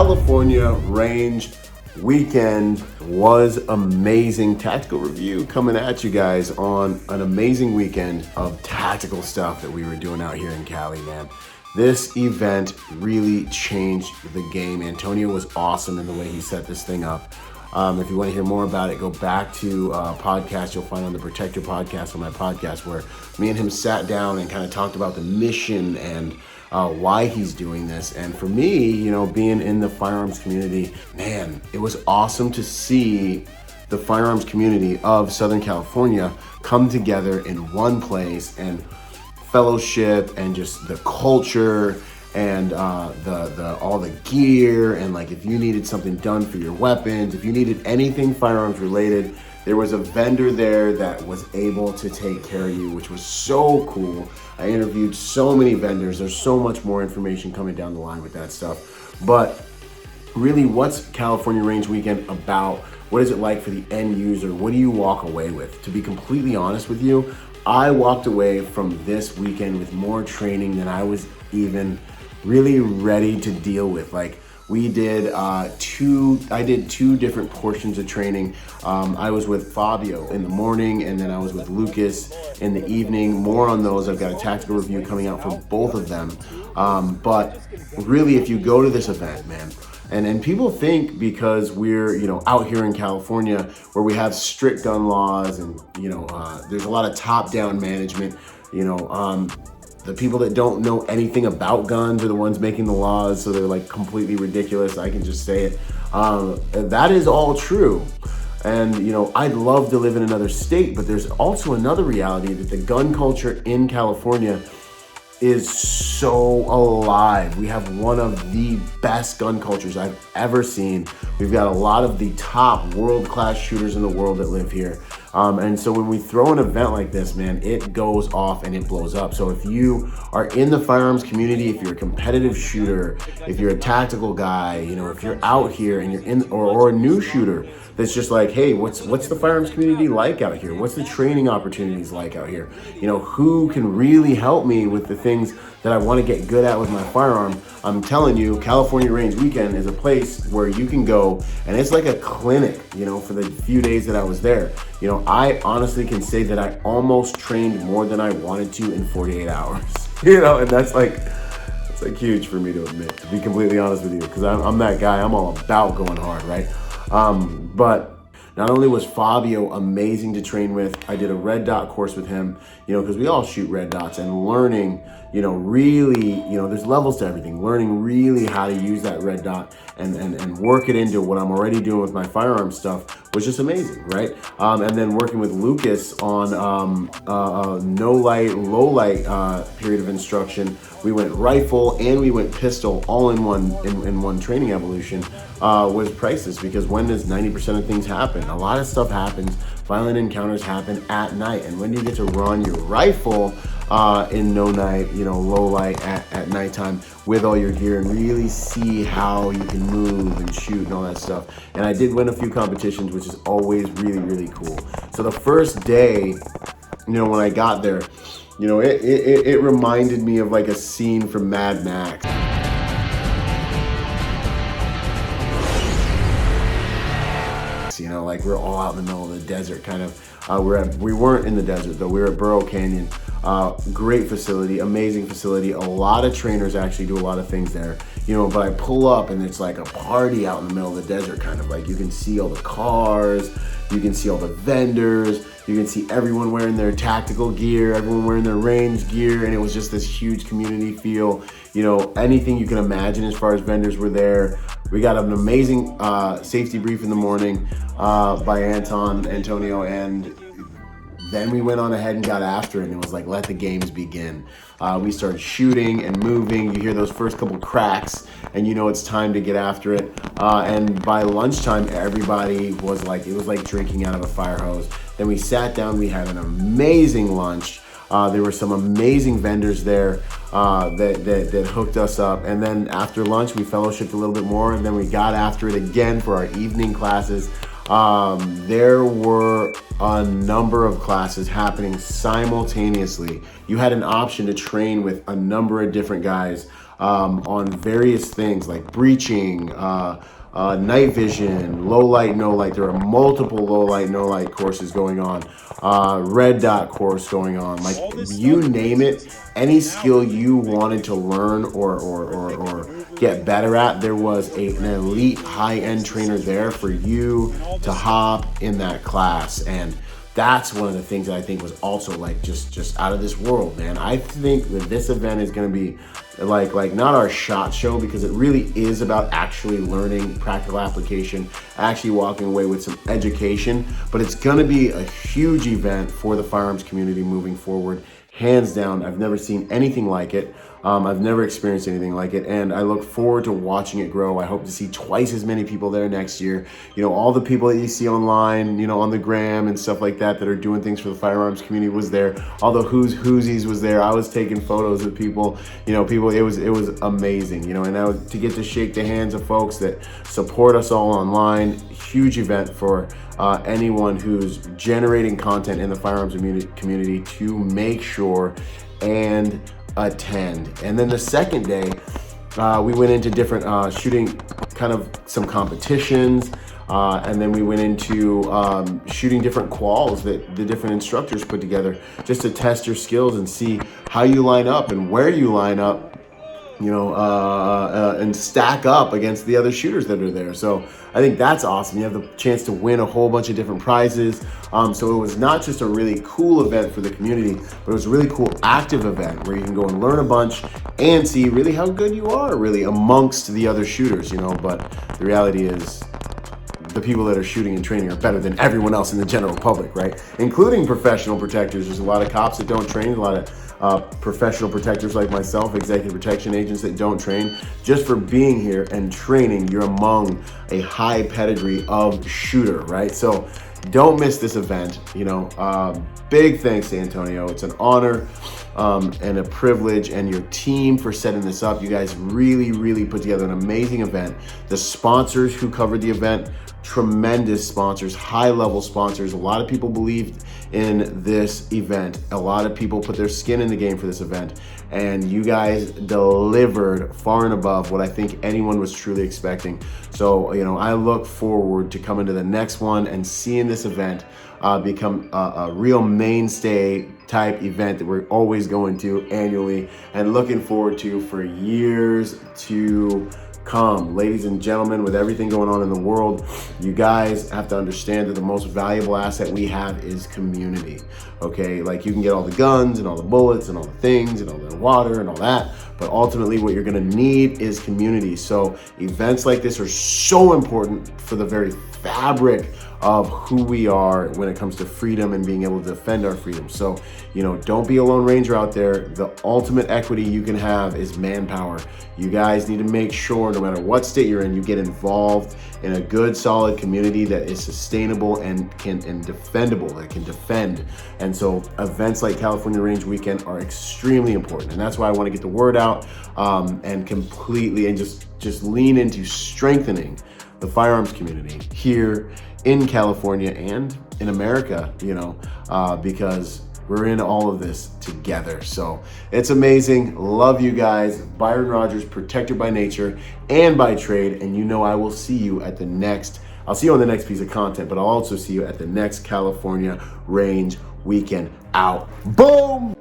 California range weekend was amazing. Tactical review coming at you guys on an amazing weekend of tactical stuff that we were doing out here in Cali, man. This event really changed the game. Antonio was awesome in the way he set this thing up. If you want to hear more about it, go back to a podcast you'll find on the Protect Your Podcast, on my podcast, where me and him sat down and kind of talked about the mission and why he's doing this. And for me, you know, being in the firearms community, man, it was awesome to see the firearms community of Southern California come together in one place and fellowship and just the culture and all the gear, and like if you needed something done for your weapons, if you needed anything firearms related, there was a vendor there that was able to take care of you, which was so cool. I interviewed so many vendors. There's so much more information coming down the line with that stuff. But really, what's California Range Weekend about? What is it like for the end user? What do you walk away with? To be completely honest with you, I walked away from this weekend with more training than I was even really ready to deal with. Like we did I did two different portions of training. I was with Fabio in the morning, and then I was with Lucas in the evening. More on those. I've got a tactical review coming out for both of them. But really, if you go to this event, man, and people think because we're, you know, out here in California where we have strict gun laws and, you know, there's a lot of top-down management, you know, the people that don't know anything about guns are the ones making the laws, so they're like completely ridiculous. I can just say it. That is all true. And, you know, I'd love to live in another state, but there's also another reality that the gun culture in California is so alive. We have one of the best gun cultures I've ever seen. We've got a lot of the top world-class shooters in the world that live here. And so when we throw an event like this, man, it goes off and it blows up. So if you are in the firearms community, if you're a competitive shooter, if you're a tactical guy, you know, if you're out here and you're in, or a new shooter that's just like, hey, what's the firearms community like out here? What's the training opportunities like out here? You know, who can really help me with the things that I want to get good at with my firearm? I'm telling you, California Range Weekend is a place where you can go, and it's like a clinic, you know, for the few days that I was there. You know, I honestly can say that I almost trained more than I wanted to in 48 hours. You know, and that's like huge for me to admit, to be completely honest with you, because I'm that guy. I'm all about going hard, right? But not only was Fabio amazing to train with, I did a red dot course with him, you know, because we all shoot red dots, and learning, you know, really, you know, there's levels to everything. Learning really how to use that red dot and work it into what I'm already doing with my firearm stuff was just amazing, right? And then working with Lucas on no light, low light period of instruction. We went rifle and we went pistol all in one training evolution. Was priceless, because when does 90% of things happen? A lot of stuff happens. Violent encounters happen at night, and when you get to run your rifle in no night, you know, low light at nighttime with all your gear, and really see how you can move and shoot and all that stuff. And I did win a few competitions, which is always really, really cool. So the first day, you know, when I got there, you know, it reminded me of like a scene from Mad Max. You know, like we're all out in the middle of the desert, kind of. We weren't in the desert though. We were at Burrow Canyon. Great facility, amazing facility. A lot of trainers actually do a lot of things there. You know, but I pull up and it's like a party out in the middle of the desert, kind of like you can see all the cars, you can see all the vendors, you can see everyone wearing their tactical gear, everyone wearing their range gear, and it was just this huge community feel. You know, anything you can imagine as far as vendors were there. We got an amazing safety brief in the morning by Antonio, and then we went on ahead and got after it, and it was like, let the games begin. We started shooting and moving. You hear those first couple cracks, and you know it's time to get after it. And by lunchtime, everybody was like, it was like drinking out of a fire hose. Then we sat down, we had an amazing lunch. There were some amazing vendors there that hooked us up. And then after lunch, we fellowshipped a little bit more, and then we got after it again for our evening classes. There were a number of classes happening simultaneously. You had an option to train with a number of different guys on various things like breaching, night vision, low light, no light. There are multiple low light, no light courses going on. Red dot course going on. Like you name it, any skill you wanted to learn or get better at, there was an elite high-end trainer there for you to hop in that class. And that's one of the things that I think was also like just out of this world, man. I think that this event is going to be like not our SHOT Show, because it really is about actually learning practical application, actually walking away with some education, but it's going to be a huge event for the firearms community moving forward. Hands down, I've never seen anything like it. I've never experienced anything like it, and I look forward to watching it grow. I hope to see twice as many people there next year. You know, all the people that you see online, you know, on the gram and stuff like that are doing things for the firearms community was there. All the Whoosies was there. I was taking photos with people. You know, it was amazing. You know, and to get to shake the hands of folks that support us all online. Huge event for anyone who's generating content in the firearms community to make sure and attend. And then the second day, we went into different shooting, kind of some competitions, and then we went into shooting different quals that the different instructors put together just to test your skills and see how you line up and where you line up, you know, and stack up against the other shooters that are there. So I think that's awesome. You have the chance to win a whole bunch of different prizes. So it was not just a really cool event for the community, but it was a really cool active event where you can go and learn a bunch and see really how good you are really amongst the other shooters, you know. But the reality is the people that are shooting and training are better than everyone else in the general public, right? Including professional protectors. There's a lot of cops that don't train, a lot of professional protectors like myself, executive protection agents that don't train. Just for being here and training, you're among a high pedigree of shooter, right? So don't miss this event. You know, big thanks to Antonio. It's an honor and a privilege, and your team for setting this up. You guys really put together an amazing event. The sponsors who covered the event, tremendous sponsors, high-level sponsors. A lot of people believed in this event. A lot of people put their skin in the game for this event, and you guys delivered far and above what I think anyone was truly expecting. So, you know, I look forward to coming to the next one and seeing this event become a real mainstay type event that we're always going to annually and looking forward to for years to come. Ladies and gentlemen, with everything going on in the world, you guys have to understand that the most valuable asset we have is community. Okay, like you can get all the guns and all the bullets and all the things and all the water and all that, but ultimately what you're gonna need is community. So events like this are so important for the very fabric of who we are when it comes to freedom and being able to defend our freedom. So, you know, don't be a lone ranger out there. The ultimate equity you can have is manpower. You guys need to make sure, no matter what state you're in, you get involved in a good, solid community that is sustainable and defendable, that can defend. And so events like California Range Weekend are extremely important. And that's why I want to get the word out and completely and just lean into strengthening the firearms community here in California and in America, you know, because we're in all of this together. So it's amazing. Love you guys. Byron Rodgers, protector by nature and by trade. And you know, I will see you at I'll see you on the next piece of content, but I'll also see you at the next California Range Weekend. Out. Boom.